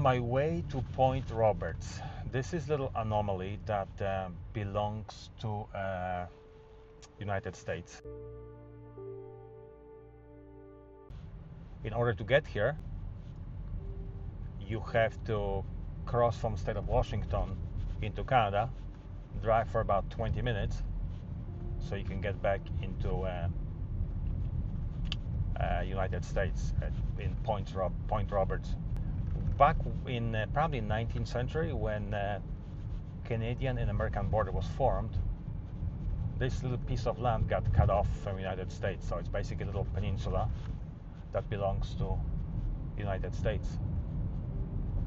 my way to Point Roberts. This is a little anomaly that belongs to United States. In order to get here, you have to cross from state of Washington into Canada, drive for about 20 minutes, so you can get back into United States in Point Roberts. Back in probably 19th century, when Canadian and American border was formed, this little piece of land got cut off from United States. So it's basically a little peninsula that belongs to United States.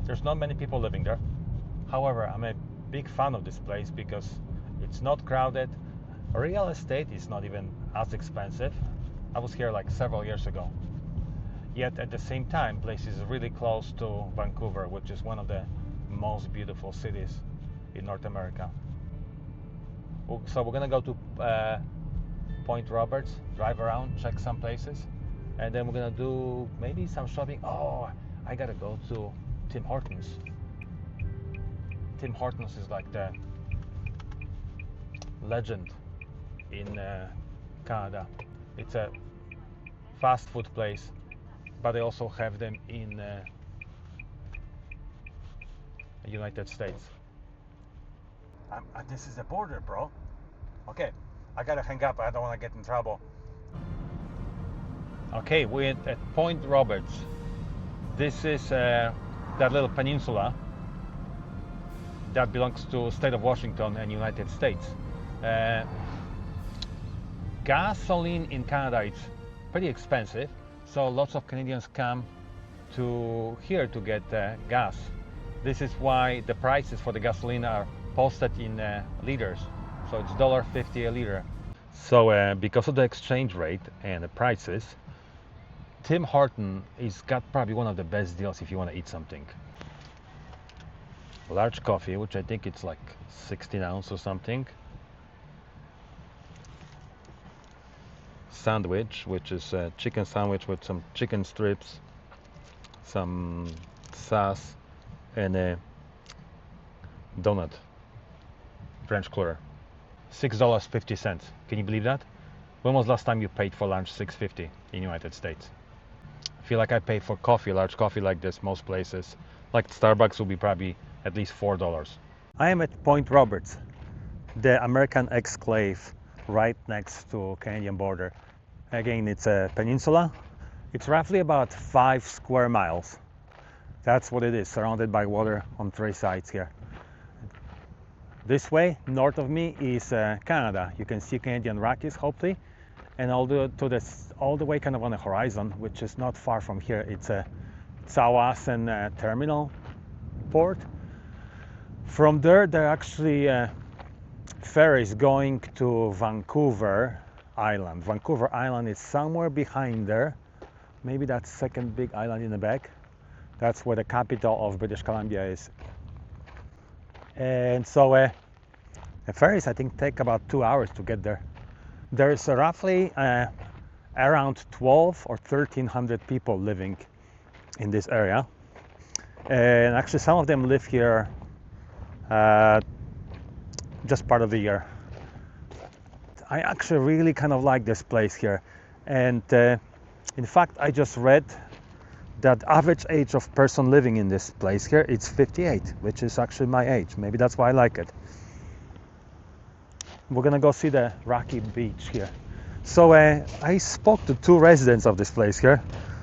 There's not many people living there. However, I'm a big fan of this place because it's not crowded. Real estate is not even as expensive. I was here like several years ago. Yet at the same time, place is really close to Vancouver, which is one of the most beautiful cities in North America. So we're gonna go to Point Roberts, drive around, check some places, and then we're gonna do maybe some shopping. Oh, I gotta go to Tim Hortons. Tim Hortons is like the legend in Canada. It's a fast food place, but they also have them in United States. This is the border, bro. Okay, I gotta hang up. I don't want to get in trouble. Okay, we're at Point Roberts. This is that little peninsula that belongs to state of Washington and United States. Gasoline in Canada is pretty expensive, so lots of Canadians come to here to get gas. This is why the prices for the gasoline are posted in liters, so it's $1.50 a liter. So because of the exchange rate and the prices, Tim Hortons is got probably one of the best deals if you want to eat something. Large coffee, which I think it's like 16 ounce or something. Sandwich, which is a chicken sandwich with some chicken strips, some sauce, and a donut, French quarter. $6.50. Can you believe that? When was the last time you paid for lunch $6.50 in United States? I feel like I pay for coffee, large coffee like this, most places. Like Starbucks will be probably at least $4. I am at Point Roberts, the American exclave right next to Canadian border. Again, it's a peninsula. It's roughly about 5 square miles. That's what it is, surrounded by water on 3 sides here. This way, north of me, is Canada. You can see Canadian Rockies, hopefully, and all the way kind of on the horizon, which is not far from here. It's a Tsawwassen terminal port. From there are actually ferries going to Vancouver Island. Vancouver Island is somewhere behind there. Maybe that second big island in the back. That's where the capital of British Columbia is. And so the ferries, I think, take about 2 hours to get there. There's roughly around 12 or 1,300 people living in this area. And actually some of them live here just part of the year. I actually really kind of like this place here. And in fact, I just read that average age of person living in this place here, it's 58, which is actually my age. Maybe that's why I like it. We're gonna go see the rocky beach here. So I spoke to 2 residents of this place here.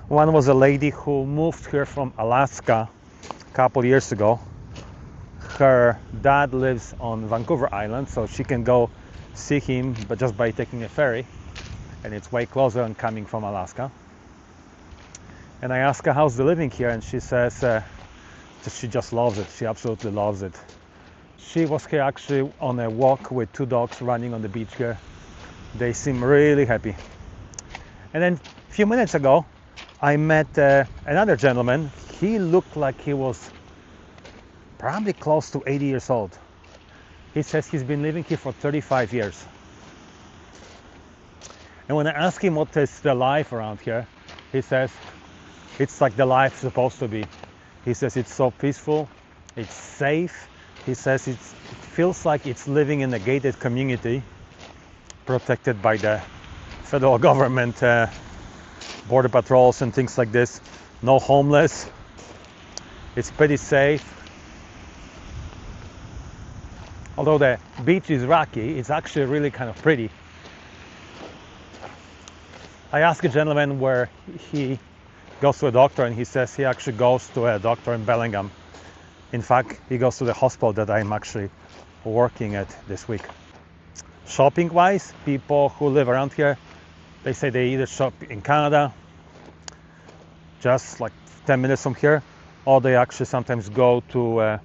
One was a lady who moved here from Alaska a couple years ago. Her dad lives on Vancouver Island, so she can go see him, but just by taking a ferry, and it's way closer than coming from Alaska. And I asked her how's the living here, and she says she just loves it. She absolutely loves it. She was here actually on a walk with 2 dogs running on the beach here. They seem really happy. And then a few minutes ago, I met another gentleman. He looked like he was probably close to 80 years old. He says he's been living here for 35 years. And when I ask him what is the life around here, he says it's like the life supposed to be. He says it's so peaceful, it's safe. He says it feels like it's living in a gated community, protected by the federal government, border patrols and things like this. No homeless. It's pretty safe. Although the beach is rocky, it's actually really kind of pretty. I asked a gentleman where he goes to a doctor, and he says he actually goes to a doctor in Bellingham. In fact, he goes to the hospital that I'm actually working at this week. Shopping wise, people who live around here, they say they either shop in Canada, just like 10 minutes from here, or they actually sometimes go to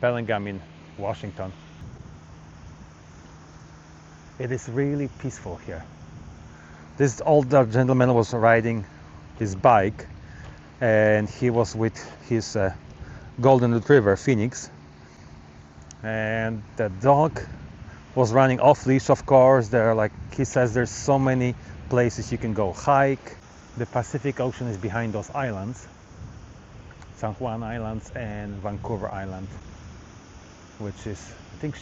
Bellingham in Washington. It is really peaceful here. This older gentleman was riding his bike, and he was with his golden retriever Phoenix, and the dog was running off leash. Of course, there, like he says, there's so many places you can go hike. The Pacific Ocean is behind those islands, San Juan Islands and Vancouver Island, which is, I think,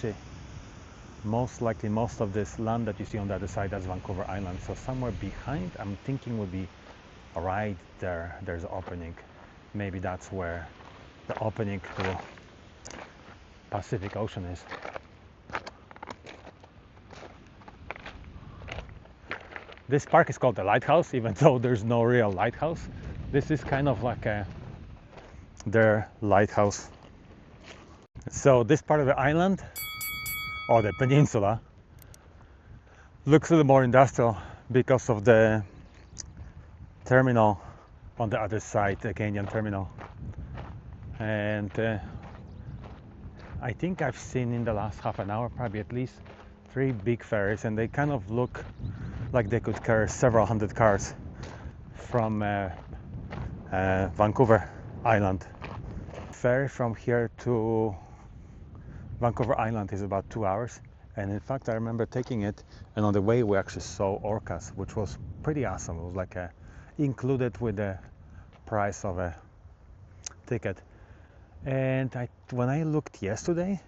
most likely most of this land that you see on the other side, that's Vancouver Island. So somewhere behind, I'm thinking, would be right there, there's an opening. Maybe that's where the opening to Pacific Ocean is. This park is called the Lighthouse, even though there's no real lighthouse. This is kind of like their lighthouse. So this part of the island, or the peninsula, looks a little more industrial because of the terminal on the other side, the Canadian terminal. And I think I've seen in the last half an hour probably at least 3 big ferries, and they kind of look like they could carry several hundred cars from Vancouver Island. Ferry from here to Vancouver Island is about 2 hours, and in fact I remember taking it, and on the way we actually saw orcas, which was pretty awesome. It was like included with the price of a ticket. And when I looked yesterday,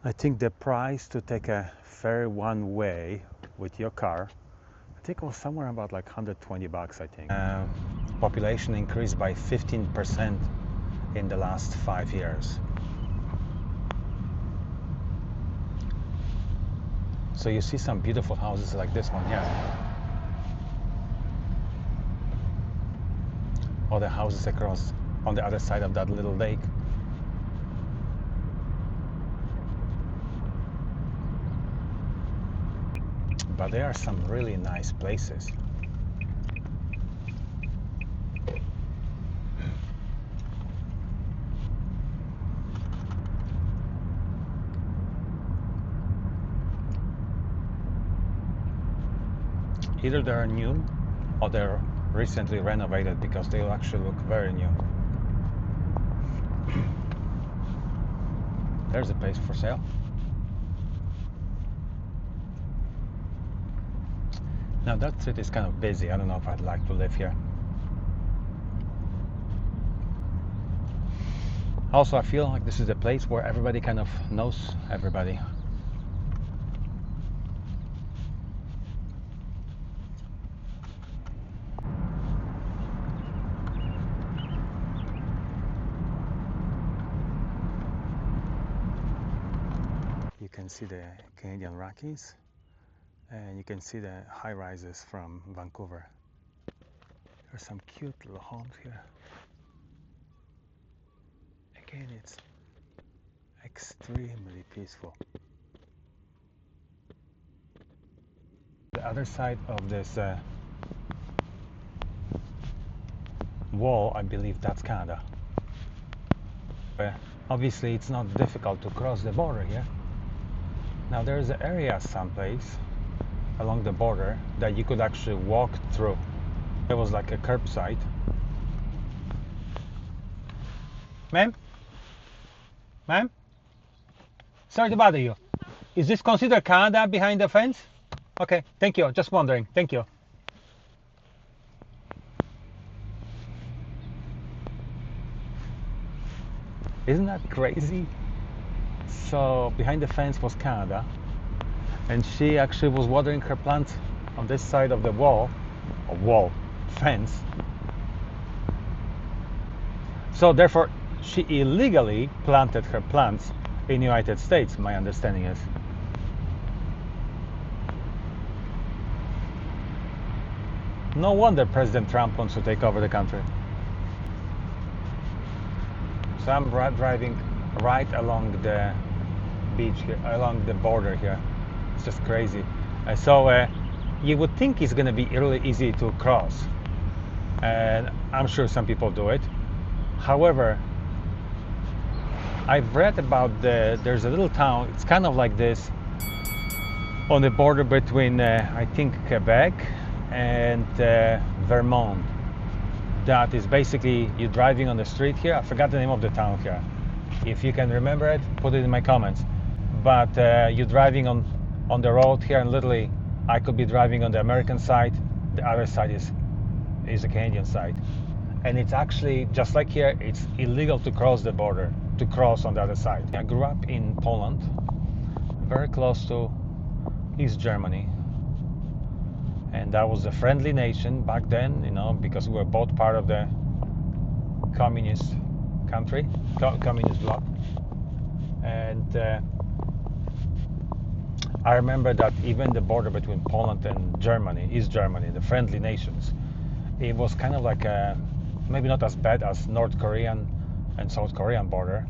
I think the price to take a ferry one way with your car, I think it was somewhere about like $120, I think. Population increased by 15% in the last 5 years. So you see some beautiful houses like this one here. Or the houses across on the other side of that little lake. But there are some really nice places. Either they're new or they're recently renovated, because they will actually look very new. There's a place for sale. Now that street is kind of busy. I don't know if I'd like to live here. Also, I feel like this is a place where everybody kind of knows everybody. You can see the Canadian Rockies, and you can see the high rises from Vancouver. There's some cute little homes here. Again, it's extremely peaceful. The other side of this wall, I believe that's Canada. Obviously, it's not difficult to cross the border here. Now there's an area someplace along the border that you could actually walk through. It was like a curbside. Ma'am? Ma'am? Sorry to bother you. Is this considered Canada behind the fence? Okay, thank you. Just wondering. Thank you. Isn't that crazy? So behind the fence was Canada, and she actually was watering her plants on this side of the fence. So therefore, she illegally planted her plants in United States, my understanding is. No wonder President Trump wants to take over the country. So I'm driving right along the beach here, along the border here. It's just crazy. So you would think it's going to be really easy to cross, and I'm sure some people do it. However, I've read about there's a little town, it's kind of like this, on the border between I think Quebec and Vermont. That is basically, you're driving on the street here. I forgot the name of the town here. If you can remember it, put it in my comments. But you're driving on the road here, and literally I could be driving on the American side, the other side is the Canadian side, and it's actually just like here, it's illegal to cross the border, to cross on the other side. I grew up in Poland, very close to East Germany, and that was a friendly nation back then, because we were both part of the communist country, communist bloc. And I remember that even the border between Poland and Germany, East Germany, the friendly nations, it was kind of like maybe not as bad as North Korean and South Korean border,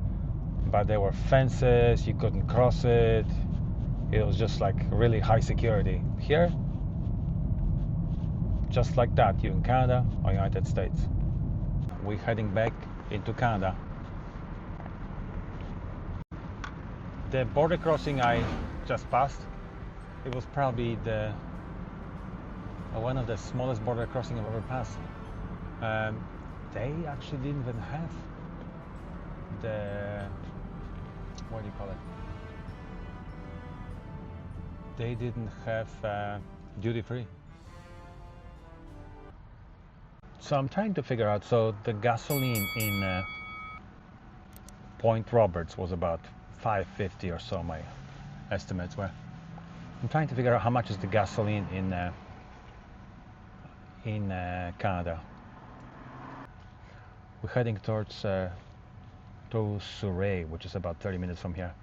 but there were fences, you couldn't cross it. It was just like really high security. Here, just like that, you're in Canada or United States. We're heading back into Canada. The border crossing I just passed, it was probably one of the smallest border crossing I've ever passed. They actually didn't even have the, what do you call it? They didn't have duty free. So I'm trying to figure out, so the gasoline in Point Roberts was about $5.50 or so, my estimates were. I'm trying to figure out how much is the gasoline in Canada. We're heading towards Surrey, which is about 30 minutes from here,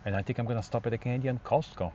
and I think I'm gonna stop at the Canadian Costco.